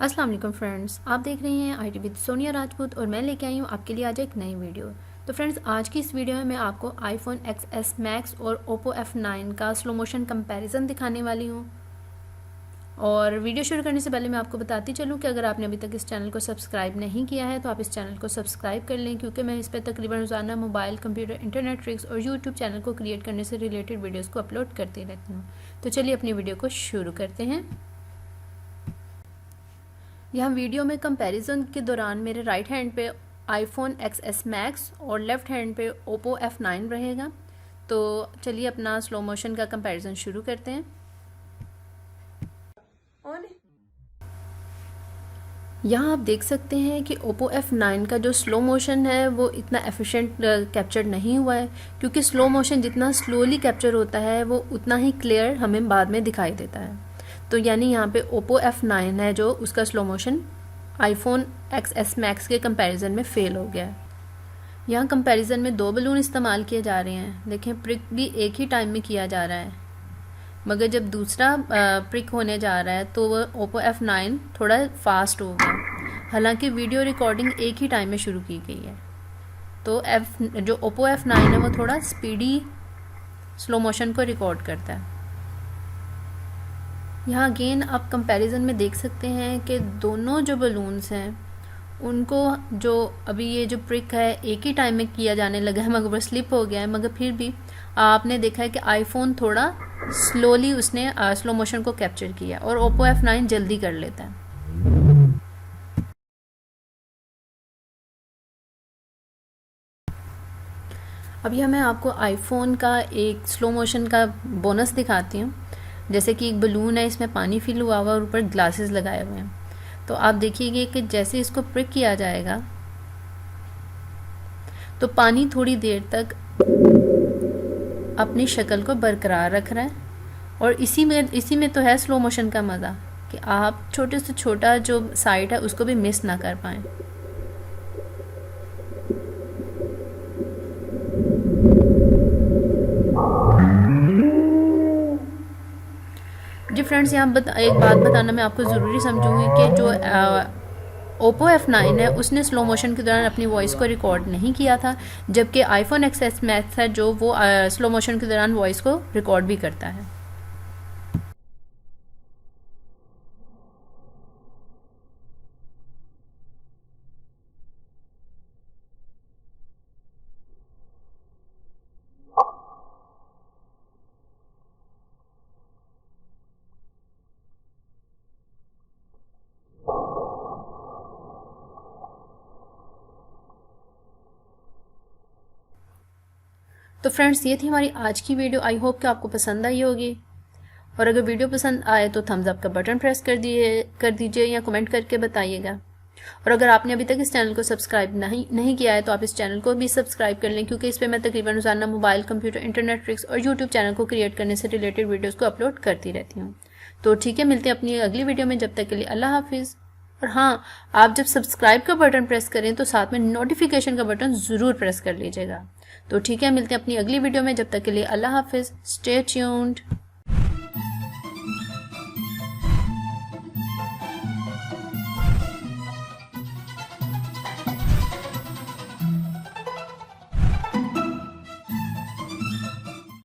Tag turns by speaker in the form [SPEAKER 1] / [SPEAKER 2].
[SPEAKER 1] अस्सलाम वालेकुम फ्रेंड्स, आप देख रहे हैं IT विद सोनिया राजपूत और मैं लेके आई हूँ आपके लिए आज एक नई वीडियो। तो फ्रेंड्स, आज की इस वीडियो में मैं आपको आईफोन XS Max और Oppo F9 का स्लो मोशन कंपैरिजन दिखाने वाली हूँ। और वीडियो शुरू करने से पहले मैं आपको बताती चलूँ कि अगर आपने अभी तक इस चैनल को सब्सक्राइब नहीं किया है तो आप इस चैनल को सब्सक्राइब कर लें, क्योंकि मैं इस पर तकरीबन रोज़ाना मोबाइल, कंप्यूटर, इंटरनेट ट्रिक्स और यूट्यूब चैनल को क्रिएट करने से रिलेटेड वीडियोज़ को अपलोड करती रहती हूँ। तो चलिए अपनी वीडियो को शुरू करते हैं। यहाँ वीडियो में कंपैरिजन के दौरान मेरे राइट हैंड पे आईफोन XS Max और लेफ़्ट हैंड पे Oppo F9 रहेगा। तो चलिए अपना स्लो मोशन का कंपैरिजन शुरू करते हैं। यहाँ आप देख सकते हैं कि Oppo F9 का जो स्लो मोशन है वो इतना एफिशिएंट कैप्चर नहीं हुआ है, क्योंकि स्लो मोशन जितना स्लोली कैप्चर होता है वो उतना ही क्लियर हमें बाद में दिखाई देता है। तो यानी यहाँ पे Oppo F9 है जो उसका slow motion iPhone XS Max के कंपैरिजन में फेल हो गया है। यहाँ कंपैरिजन में 2 बलून इस्तेमाल किए जा रहे हैं। देखें, प्रिक भी एक ही टाइम में किया जा रहा है, मगर जब दूसरा प्रिक होने जा रहा है तो वो Oppo F9 थोड़ा फास्ट हो गया। हालांकि वीडियो रिकॉर्डिंग एक ही टाइम में शुरू की गई है, तो जो Oppo F9 है वो थोड़ा स्पीडी स्लो मोशन को रिकॉर्ड करता है। यहाँ अगेन आप कंपैरिजन में देख सकते हैं कि दोनों जो बलून्स हैं उनको जो अभी ये जो प्रिक है एक ही टाइम में किया जाने लगा है, मगर वो स्लिप हो गया है, मगर फिर भी आपने देखा है कि आईफोन थोड़ा स्लोली उसने स्लो मोशन को कैप्चर किया और Oppo F9 जल्दी कर लेता है। अब यह मैं आपको आईफोन का एक स्लो मोशन का बोनस दिखाती हूँ। जैसे कि एक बलून है, इसमें पानी फिल हुआ हुआ और ऊपर ग्लासेस लगाए हुए हैं। तो आप देखिएगा कि जैसे इसको प्रिक किया जाएगा तो पानी थोड़ी देर तक अपनी शक्ल को बरकरार रख रहा है। और इसी में तो है स्लो मोशन का मज़ा कि आप छोटे से छोटा जो साइड है उसको भी मिस ना कर पाएँ। जी फ्रेंड्स, यहाँ एक बात बताना मैं आपको ज़रूरी समझूंगी कि जो Oppo F9 है उसने स्लो मोशन के दौरान अपनी वॉइस को रिकॉर्ड नहीं किया था, जबकि आईफोन XS Max है जो वो स्लो मोशन के दौरान वॉइस को रिकॉर्ड भी करता है। तो फ्रेंड्स, ये थी हमारी आज की वीडियो। आई होप कि आपको पसंद आई होगी, और अगर वीडियो पसंद आए तो थम्स अप का बटन प्रेस कर दीजिए या कमेंट करके बताइएगा। और अगर आपने अभी तक इस चैनल को सब्सक्राइब नहीं किया है तो आप इस चैनल को भी सब्सक्राइब कर लें, क्योंकि इस पर मैं तकरीबन रोज़ाना मोबाइल, कंप्यूटर, इंटरनेट ट्रिक्स और यूट्यूब चैनल को क्रिएट करने से रिलेटेड वीडियोज़ को अपलोड करती रहती हूँ। तो ठीक है, मिलते हैं अपनी अगली वीडियो में। जब तक के लिए अल्लाह हाफिज़। और हाँ, आप जब सब्सक्राइब का बटन प्रेस करें तो साथ में नोटिफिकेशन का बटन ज़रूर प्रेस कर लीजिएगा। तो ठीक है, मिलते हैं अपनी अगली वीडियो में। जब तक के लिए अल्लाह हाफिज़। Stay tuned.